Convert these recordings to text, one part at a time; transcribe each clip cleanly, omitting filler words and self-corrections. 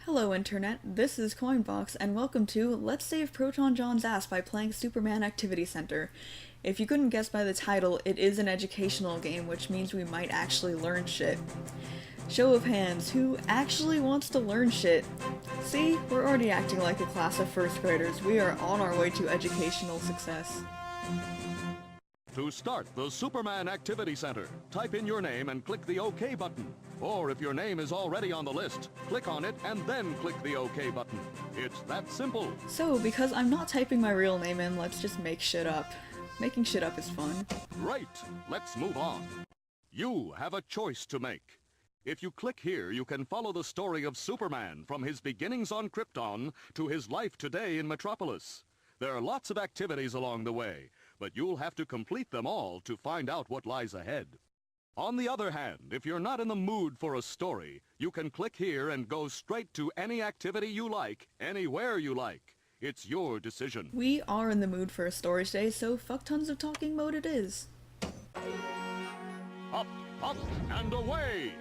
Hello Internet, this is Coinbox, and welcome to Let's Save Proton John's Ass by playing Superman Activity Center. If you couldn't guess by the title, it is an educational game, which means we might actually learn shit. Show of hands, who actually wants to learn shit? See, we're already acting like a class of first graders. We are on our way to educational success. To start the Superman Activity Center, type in your name and click the OK button. Or if your name is already on the list, click on it and then click the OK button. It's that simple. So, because I'm not typing my real name in, let's just make shit up. Making shit up is fun. Right, let's move on. You have a choice to make. If you click here, you can follow the story of Superman from his beginnings on Krypton to his life today in Metropolis. There are lots of activities along the way, but you'll have to complete them all to find out what lies ahead. On the other hand, if you're not in the mood for a story, you can click here and go straight to any activity you like, anywhere you like. It's your decision. We are in the mood for a story today, so fuck tons of talking mode it is. Up, up, and away!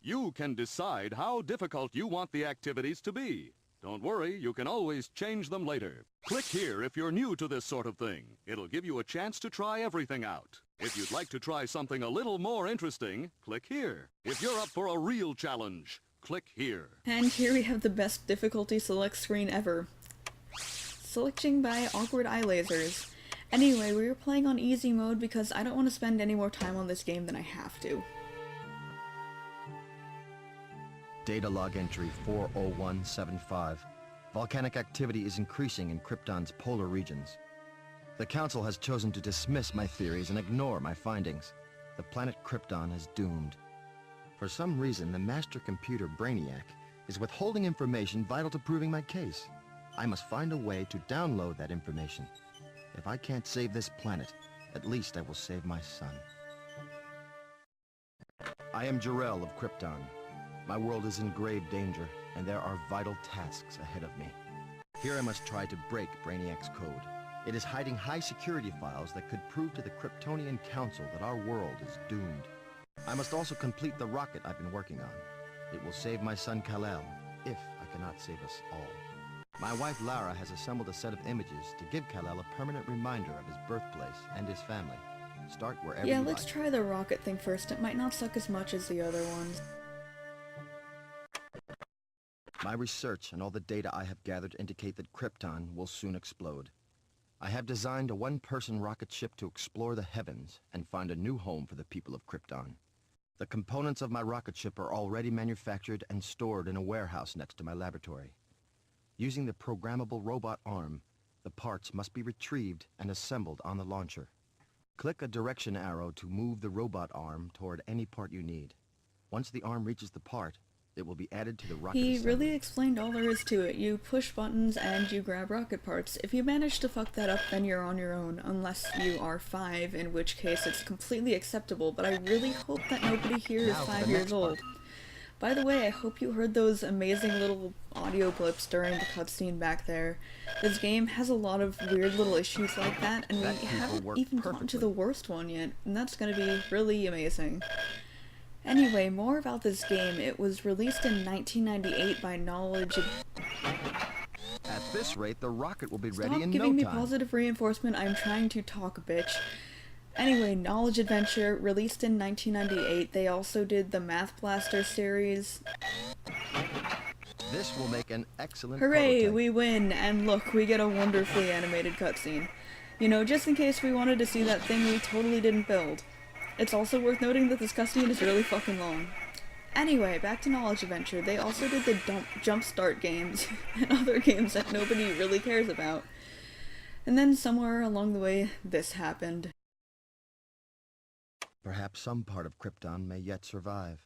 You can decide how difficult you want the activities to be. Don't worry, you can always change them later. Click here if you're new to this sort of thing. It'll give you a chance to try everything out. If you'd like to try something a little more interesting, click here. If you're up for a real challenge, click here. And here we have the best difficulty select screen ever. Selecting by awkward eye lasers. Anyway, we were playing on easy mode because I don't want to spend any more time on this game than I have to. Data log entry 40175. Volcanic activity is increasing in Krypton's polar regions. The Council has chosen to dismiss my theories and ignore my findings. The planet Krypton is doomed. For some reason, the master computer Brainiac is withholding information vital to proving my case. I must find a way to download that information. If I can't save this planet, at least I will save my son. I am Jor-El of Krypton. My world is in grave danger, and there are vital tasks ahead of me. Here I must try to break Brainiac's code. It is hiding high-security files that could prove to the Kryptonian Council that our world is doomed. I must also complete the rocket I've been working on. It will save my son Kal-El, if I cannot save us all. My wife Lara has assembled a set of images to give Kal-El a permanent reminder of his birthplace and his family. Start wherever you Yeah, like. let's try the rocket thing first. It might not suck as much as the other ones. My research and all the data I have gathered indicate that Krypton will soon explode. I have designed a one-person rocket ship to explore the heavens and find a new home for the people of Krypton. The components of my rocket ship are already manufactured and stored in a warehouse next to my laboratory. Using the programmable robot arm, the parts must be retrieved and assembled on the launcher. Click a direction arrow to move the robot arm toward any part you need. Once the arm reaches the part, it will be added to the rocket He assembly. really explained all there is to it. You push buttons and you grab rocket parts. If you manage to fuck that up, then you're on your own, unless you are 5, in which case it's completely acceptable, but I really hope that nobody here is Now for the 5 years next old. By the way, I hope you heard those amazing little audio clips during the cutscene back there. This game has a lot of weird little issues like that, and That we people haven't work even gotten to perfectly. the worst one yet, and that's gonna be really amazing. Anyway, more about this game. It was released in 1998 by Knowledge. At this rate, the rocket will be Stop ready in giving no me time. positive reinforcement. I'm trying to talk, bitch. Anyway, Knowledge Adventure, released in 1998. They also did the Math Blaster series. This will make an excellent Hooray, prototype. we win! And look, we get a wonderfully animated cutscene. You know, just in case we wanted to see that thing we totally didn't build. It's also worth noting that this cutscene is really fucking long. Anyway, back to Knowledge Adventure. They also did the Jumpstart games and other games that nobody really cares about. And then somewhere along the way, this happened. Perhaps some part of Krypton may yet survive.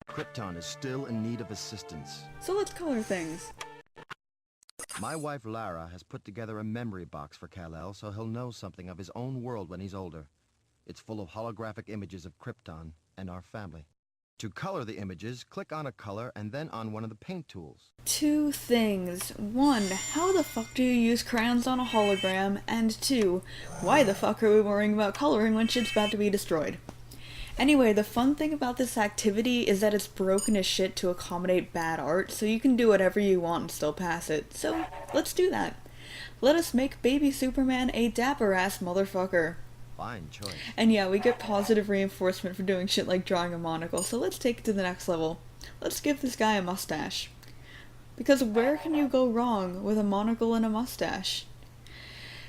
Krypton is still in need of assistance. So let's color things. My wife Lara has put together a memory box for Kal-El so he'll know something of his own world when he's older. It's full of holographic images of Krypton and our family. To color the images, click on a color and then on one of the paint tools. 2 things. 1, how the fuck do you use crayons on a hologram? And 2, why the fuck are we worrying about coloring when shit's about to be destroyed? Anyway, the fun thing about this activity is that it's broken as shit to accommodate bad art, so you can do whatever you want and still pass it. So, let's do that. Let us make baby Superman a dapper-ass motherfucker. Fine choice. And yeah, we get positive reinforcement for doing shit like drawing a monocle, so let's take it to the next level. Let's give this guy a mustache. Because where can you go wrong with a monocle and a mustache?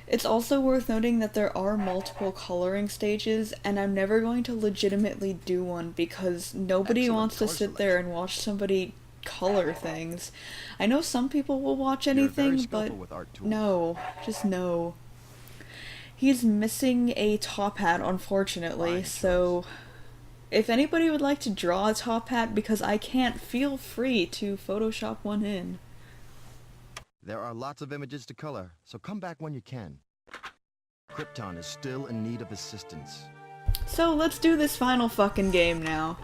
It's also worth noting that there are multiple coloring stages, and I'm never going to legitimately do one because nobody wants to sit there and watch somebody color things. I know some people will watch anything, but no, just no. He's missing a top hat, unfortunately, so if anybody would like to draw a top hat because I can't, feel free to Photoshop one in. There are lots of images to color, so come back when you can. Krypton is still in need of assistance. So let's do this final fucking game now.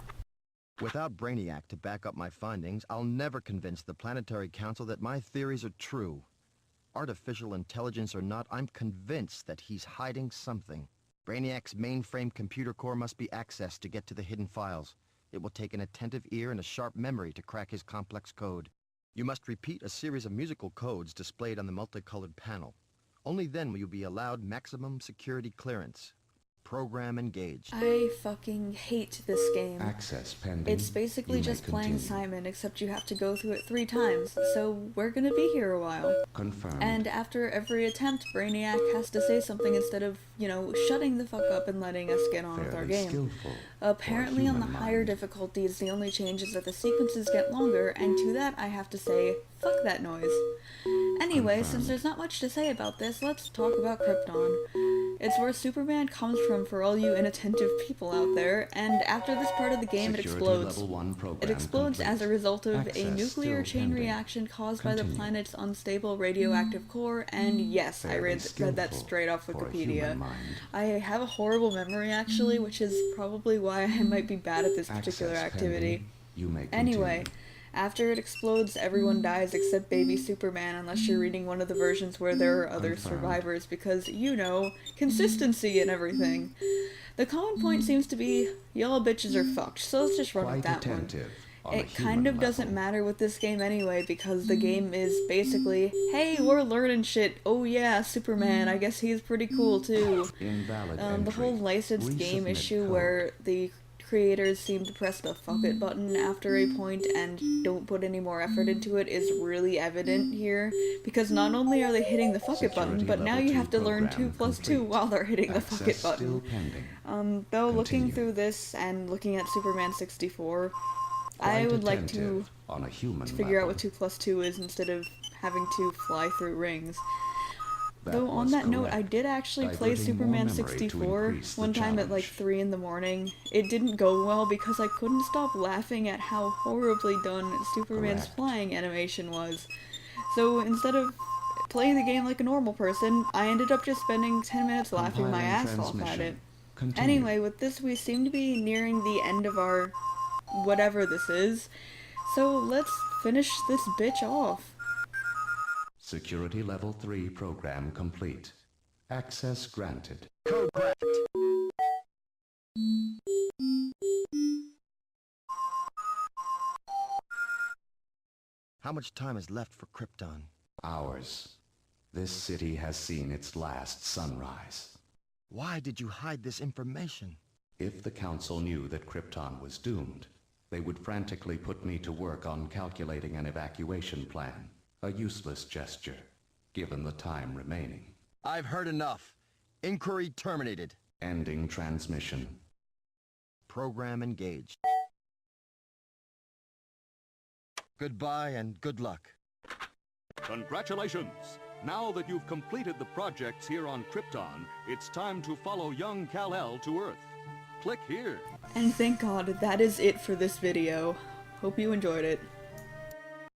Without Brainiac to back up my findings, I'll never convince the Planetary Council that my theories are true. Artificial intelligence or not, I'm convinced that he's hiding something. Brainiac's mainframe computer core must be accessed to get to the hidden files. It will take an attentive ear and a sharp memory to crack his complex code. You must repeat a series of musical codes displayed on the multicolored panel. Only then will you be allowed maximum security clearance. Program engaged. I fucking hate this game. Access pending. It's basically You may just playing continue. Simon, except you have to go through it 3 times, so we're gonna be here a while. Confirmed. And after every attempt, Brainiac has to say something instead of, shutting the fuck up and letting us get on with our Fairly game. skillful Apparently for a on the human higher mind. difficulties, the only change is that the sequences get longer, and to that I have to say, fuck that noise. Anyway, since Confirmed. there's not much to say about this, let's talk about Krypton. It's where Superman comes from for all you inattentive people out there, and after this part of the game it Security explodes. level 1 program It explodes complete. as a result of a Access nuclear still chain pending. reaction caused by the Continue. planet's unstable radioactive core, and yes, I Fairly read that skillful straight off for a Wikipedia. human mind. I have a horrible memory actually, which is probably why I might be bad at this particular Access activity. pending. You may Anyway, continue. after it explodes, everyone dies except baby Superman, unless you're reading one of the versions where there are other Confirmed. survivors, because, consistency and everything. The common point seems to be, y'all bitches are fucked, so let's just run with Quite that one. attentive on a It kind human of doesn't level. matter with this game anyway, because the game is basically, hey, we're learning shit, oh yeah, Superman, I guess he's pretty cool too. Invalid The entry. whole licensed game Resubmit issue code. where the creators seem to press the fuck it button after a point and don't put any more effort into it is really evident here, because not only are they hitting the fuck it button, Security but now level you 2 have to learn 2 program plus 2 complete. while they're hitting the fuck it Access still button. pending. Though looking Continue. through this and looking at Superman 64, I Quite would like to attentive on a human figure out level. what 2 plus 2 is instead of having to fly through rings. That Though on was that note, I correct. did actually play Diverting more Superman memory to 64 increase the one time at like challenge. 3 in the morning. It didn't go well because I couldn't stop laughing at how horribly done Superman's Correct. flying animation was. So instead of playing the game like a normal person, I ended up just spending 10 minutes laughing my Compiling ass off at transmission. it. Continue. Anyway, with this we seem to be nearing the end of our whatever this is. So let's finish this bitch off. Security level 3 program complete. Access granted. Code cracked. How much time is left for Krypton? Hours. This city has seen its last sunrise. Why did you hide this information? If the Council knew that Krypton was doomed, they would frantically put me to work on calculating an evacuation plan. A useless gesture, given the time remaining. I've heard enough. Inquiry terminated. Ending transmission. Program engaged. Goodbye and good luck. Congratulations! Now that you've completed the projects here on Krypton, it's time to follow young Kal-El to Earth. Click here. And thank God, that is it for this video. Hope you enjoyed it.